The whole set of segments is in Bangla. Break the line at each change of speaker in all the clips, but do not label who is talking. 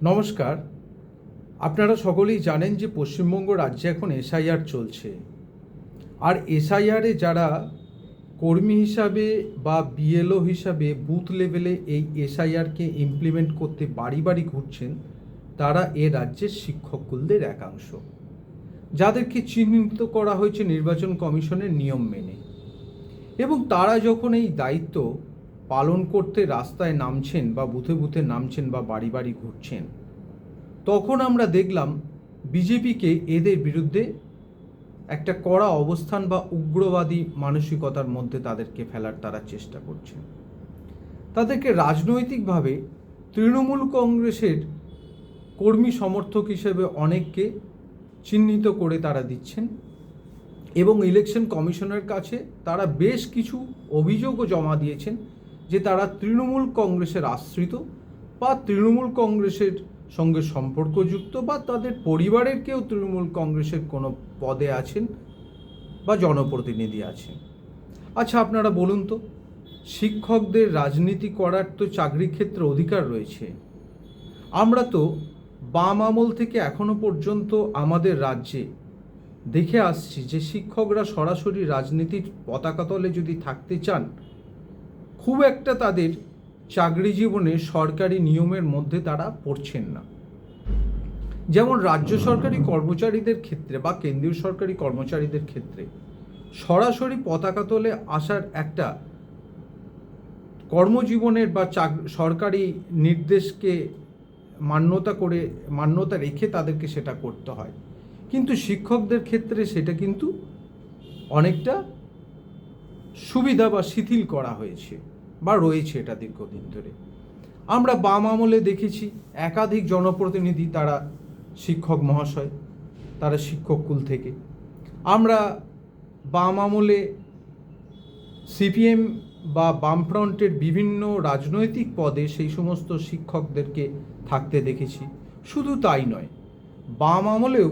নমস্কার। আপনারা সকলেই জানেন যে পশ্চিমবঙ্গ রাজ্যে এখন এসআইআর চলছে। আর এসআইআরে যারা কর্মী হিসাবে বা বিএলও হিসাবে বুথ লেভেলে এই এসআইআরকে ইমপ্লিমেন্ট করতে বাড়ি বাড়ি ঘুরছেন, তারা এ রাজ্যের শিক্ষককুলদের একাংশ, যাদেরকে চিহ্নিত করা হয়েছে নির্বাচন কমিশনের নিয়ম মেনে। এবং তারা যখন এই দায়িত্ব পালন করতে রাস্তায় নামছেন বা বুথে বুথে নামছেন বা বাড়ি বাড়ি ঘুরছেন, তখন আমরা দেখলাম বিজেপিকে এদের বিরুদ্ধে একটা কড়া অবস্থান বা উগ্রবাদী মানসিকতার মধ্যে তাদেরকে ফেলার তারা চেষ্টা করছেন। তাদেরকে রাজনৈতিকভাবে তৃণমূল কংগ্রেসের কর্মী সমর্থক হিসেবে অনেককে চিহ্নিত করে তারা দিচ্ছেন এবং ইলেকশন কমিশনের কাছে তারা বেশ কিছু অভিযোগও জমা দিয়েছেন যে তারা তৃণমূল কংগ্রেসের আশ্রিত বা তৃণমূল কংগ্রেসের সঙ্গে সম্পর্কযুক্ত বা তাদের পরিবারের কেউ তৃণমূল কংগ্রেসের কোনো পদে আছেন বা জনপ্রতিনিধি আছেন। আচ্ছা, আপনারা বলুন তো, শিক্ষকদের রাজনীতি করার তো চাকরি ক্ষেত্রে অধিকার রয়েছে। আমরা তো বাম আমল থেকে এখনো পর্যন্ত আমাদের রাজ্যে দেখে আসছি যে শিক্ষকরা সরাসরি রাজনীতির পতাকা তলে যদি থাকতে চান, খুব একটা তাদের চাকরি জীবনে সরকারি নিয়মের মধ্যে তারা পড়ছেন না। যেমন রাজ্য সরকারি কর্মচারীদের ক্ষেত্রে বা কেন্দ্রীয় সরকারি কর্মচারীদের ক্ষেত্রে সরাসরি পতাকা তলে আসার একটা কর্মজীবনের বা সরকারি নির্দেশকে মান্যতা রেখে তাদেরকে সেটা করতে হয়। কিন্তু শিক্ষকদের ক্ষেত্রে সেটা কিন্তু অনেকটা সুবিধা বা শিথিল করা হয়েছে বা রয়েছে এটা দীর্ঘদিন ধরে। আমরা বাম আমলে দেখেছি একাধিক জনপ্রতিনিধি তারা শিক্ষক মহাশয়, তারা শিক্ষক কুল থেকে। আমরা বাম আমলে সিপিএম বা বামফ্রন্টের বিভিন্ন রাজনৈতিক পদে সেই সমস্ত শিক্ষকদেরকে থাকতে দেখেছি। শুধু তাই নয়, বাম আমলেও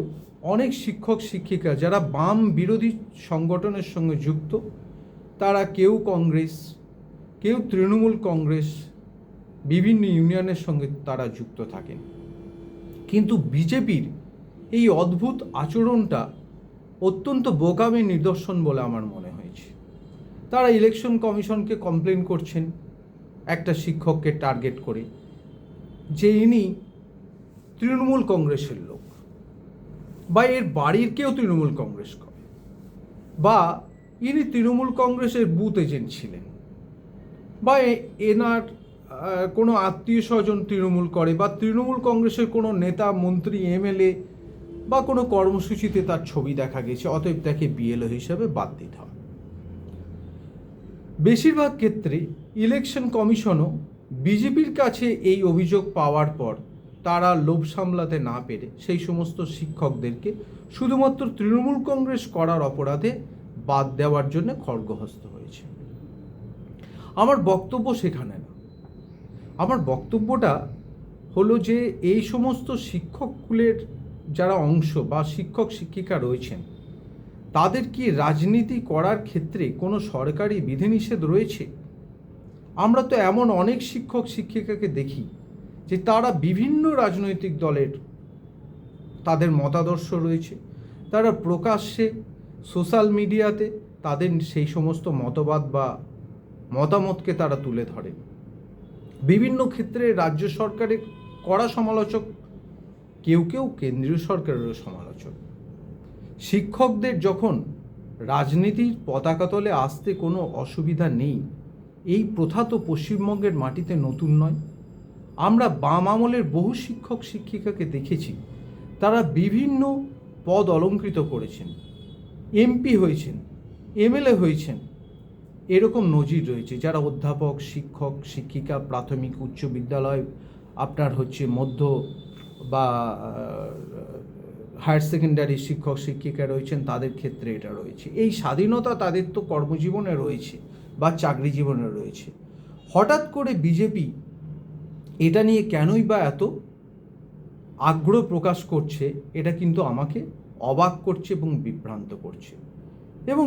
অনেক শিক্ষক শিক্ষিকা যারা বাম বিরোধী সংগঠনের সঙ্গে যুক্ত, তারা কেউ কংগ্রেস, কেউ তৃণমূল কংগ্রেস, বিভিন্ন ইউনিয়নের সঙ্গে তারা যুক্ত থাকেন। কিন্তু বিজেপির এই অদ্ভুত আচরণটা অত্যন্ত বোকামির নিদর্শন বলে আমার মনে হয়েছে। তারা ইলেকশন কমিশনকে কমপ্লেন করছেন একটা শিক্ষককে টার্গেট করে যে ইনি তৃণমূল কংগ্রেসের লোক বা এর বাড়ির কেউ তৃণমূল কংগ্রেস করে বা ইনি তৃণমূল কংগ্রেসের বুথ এজেন্ট ছিলেন বা এনার কোনো আত্মীয় স্বজন তৃণমূল করে বা তৃণমূল কংগ্রেসের কোনো নেতা মন্ত্রী এমএলএ বা কোনো কর্মসূচিতে তার ছবি দেখা গেছে, অতএব তাকে বিএলও হিসাবে বাদ দিতে হবে। বেশিরভাগ ক্ষেত্রে ইলেকশন কমিশনও বিজেপির কাছে এই অভিযোগ পাওয়ার পর তারা লোভ সামলাতে না পেরে সেই সমস্ত শিক্ষকদেরকে শুধুমাত্র তৃণমূল কংগ্রেস করার অপরাধে বাদ দেওয়ার জন্য খড়গহস্ত হয়েছে। আমার বক্তব্য সেখানে না। আমার বক্তব্যটা হলো যে এই সমস্ত শিক্ষককুলের যারা অংশ বা শিক্ষক শিক্ষিকা রয়েছেন, তাদের কি রাজনীতি করার ক্ষেত্রে কোনো সরকারি বিধিনিষেধ রয়েছে? আমরা তো এমন অনেক শিক্ষক শিক্ষিকাকে দেখি যে তারা বিভিন্ন রাজনৈতিক দলের তাদের মতাদর্শ রয়েছে, তারা প্রকাশ্যে সোশ্যাল মিডিয়াতে তাদের সেই সমস্ত মতবাদ বা মতামতকে তারা তুলে ধরে। বিভিন্ন ক্ষেত্রে রাজ্য সরকারের কড়া সমালোচক, কেউ কেউ কেন্দ্রীয় সরকারেরও সমালোচক। শিক্ষকদের যখন রাজনীতির পতাকা তলে আসতে কোনো অসুবিধা নেই, এই প্রথা তো পশ্চিমবঙ্গের মাটিতে নতুন নয়। আমরা বাম আমলের বহু শিক্ষক শিক্ষিকাকে দেখেছি, তারা বিভিন্ন পদ অলঙ্কৃত করেছেন, এমপি হয়েছেন, এমএলএ হয়েছেন। এরকম নজির রয়েছে যারা অধ্যাপক, শিক্ষক শিক্ষিকা, প্রাথমিক উচ্চ বিদ্যালয়, আপনার হচ্ছে মধ্য বা হায়ার সেকেন্ডারি শিক্ষক শিক্ষিকা রয়েছেন, তাদের ক্ষেত্রে এটা রয়েছে। এই স্বাধীনতা তাদের তো কর্মজীবনে রয়েছে বা চাকরি জীবনে রয়েছে। হঠাৎ করে বিজেপি এটা নিয়ে কেনই বা এত আগ্রহ প্রকাশ করছে, এটা কিন্তু আমাকে অবাক করছে এবং বিভ্রান্ত করছে। এবং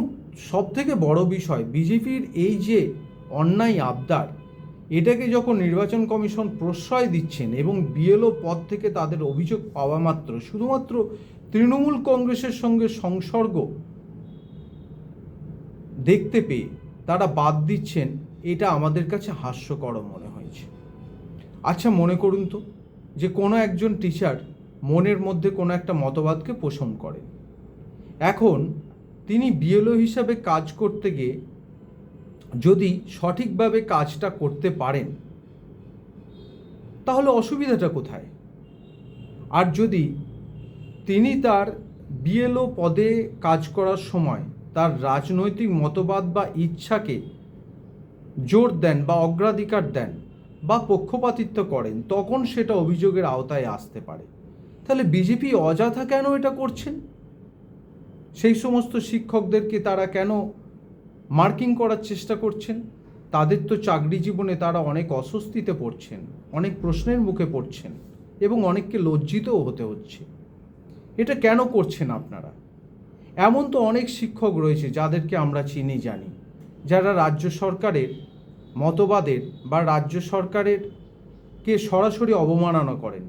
সবথেকে বড় বিষয়, বিজেপির এই যে অন্যায় আবদার, এটাকে যখন নির্বাচন কমিশন প্রশ্রয় দিচ্ছেন এবং বিএলও পদ থেকে তাদের অভিযোগ পাওয়া মাত্র শুধুমাত্র তৃণমূল কংগ্রেসের সঙ্গে সংসর্গ দেখতে পেয়ে তারা বাদ দিচ্ছেন, এটা আমাদের কাছে হাস্যকর মনে হয়েছে। আচ্ছা, মনে করুন তো যে কোনো একজন টিচার মনের মধ্যে কোনো একটা মতবাদকে পোষণ করেন, এখন তিনি বিএলও হিসাবে কাজ করতে গিয়ে যদি সঠিকভাবে কাজটা করতে পারেন তাহলে অসুবিধাটা কোথায়? আর যদি তিনি তার বিএলও পদে কাজ করার সময় তার রাজনৈতিক মতবাদ বা ইচ্ছাকে জোর দেন বা অগ্রাধিকার দেন বা পক্ষপাতিত্ব করেন, তখন সেটা অভিযোগের আওতায় আসতে পারে। তাহলে বিজেপি অযথা কেন এটা করছেন? সেই সমস্ত শিক্ষকদেরকে তারা কেন মার্কিং করার চেষ্টা করছেন? তাদের তো চাকরি জীবনে তারা অনেক অস্বস্তিতে পড়ছেন, অনেক প্রশ্নের মুখে পড়ছেন এবং অনেককে লজ্জিতও হতে হচ্ছে। এটা কেন করছেন আপনারা? এমন তো অনেক শিক্ষক রয়েছে যাদেরকে আমরা চিনি জানি, যারা রাজ্য সরকারের মতবাদের বা রাজ্য সরকারের কে সরাসরি অবমাননা করেন।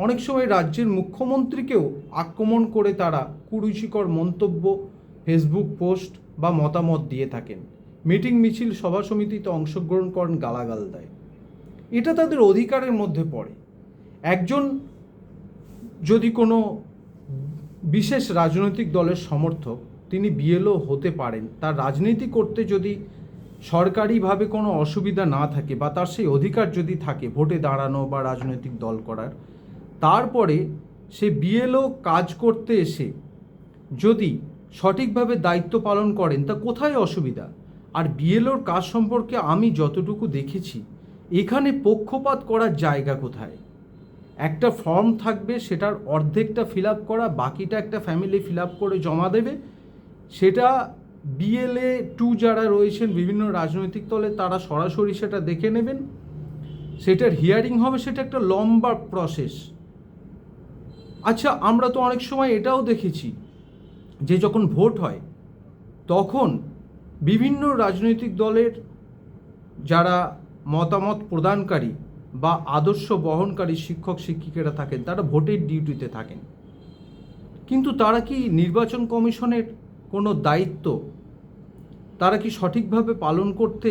অনেক সময় রাজ্যের মুখ্যমন্ত্রীকেও আক্রমণ করে তারা কুরুচিকর মন্তব্য, ফেসবুক পোস্ট বা মতামত দিয়ে থাকেন। মিটিং মিছিল সভা সমিতিতে অংশগ্রহণ করেন, গালাগাল দেয়। এটা তাদের অধিকারের মধ্যে পড়ে। একজন যদি কোনো বিশেষ রাজনৈতিক দলের সমর্থক, তিনি বিএলও হতে পারেন, তার রাজনীতি করতে যদি সরকারিভাবে কোনো অসুবিধা না থাকে বা তার সেই অধিকার যদি থাকে ভোটে দাঁড়ানো বা রাজনৈতিক দল করার, তারপরে সে বিএলও কাজ করতে এসে যদি সঠিকভাবে দায়িত্ব পালন করেন, তা কোথায় অসুবিধা? আর বিএলওর কাজ সম্পর্কে আমি যতটুকু দেখেছি, এখানে পক্ষপাত করার জায়গা কোথায়? একটা ফর্ম থাকবে, সেটার অর্ধেকটা ফিল আপ করা, বাকিটা একটা ফ্যামিলি ফিল আপ করে জমা দেবে। সেটা বিএলএ 2 যারা রয়েছেন বিভিন্ন রাজনৈতিক দলে, তারা সরাসরি সেটা দেখে নেবেন, সেটার হিয়ারিং হবে, সেটা একটা লম্বা প্রসেস। আচ্ছা, আমরা তো অনেক সময় এটাও দেখেছি যে যখন ভোট হয় তখন বিভিন্ন রাজনৈতিক দলের যারা মতামত প্রদানকারী বা আদর্শ বহনকারী শিক্ষক শিক্ষিকারা থাকেন, তারা ভোটের ডিউটিতে থাকেন, কিন্তু তারা কি নির্বাচন কমিশনের কোনো দায়িত্ব তারা কি সঠিকভাবে পালন করতে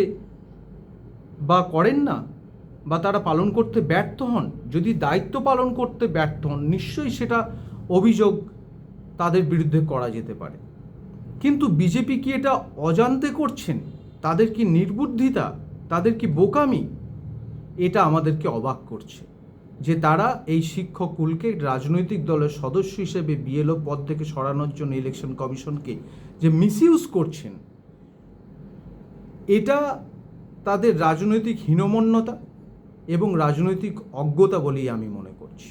বা করেন না, বা তারা পালন করতে ব্যর্থ হন? যদি দায়িত্ব পালন করতে ব্যর্থ হন, নিশ্চয়ই সেটা অভিযোগ তাদের বিরুদ্ধে করা যেতে পারে। কিন্তু বিজেপি কি এটা অজান্তে করছেন? তাদের কি নির্বুদ্ধিতা, তাদের কি বোকামি? এটা আমাদেরকে অবাক করছে যে তারা এই শিক্ষককুলকে রাজনৈতিক দলের সদস্য হিসেবে বিএলও পদ থেকে সরানোর জন্য ইলেকশন কমিশনকে যে মিসইউজ করছেন, এটা তাদের রাজনৈতিক হীনমন্যতা এবং রাজনৈতিক অজ্ঞতা বলেই আমি মনে করছি।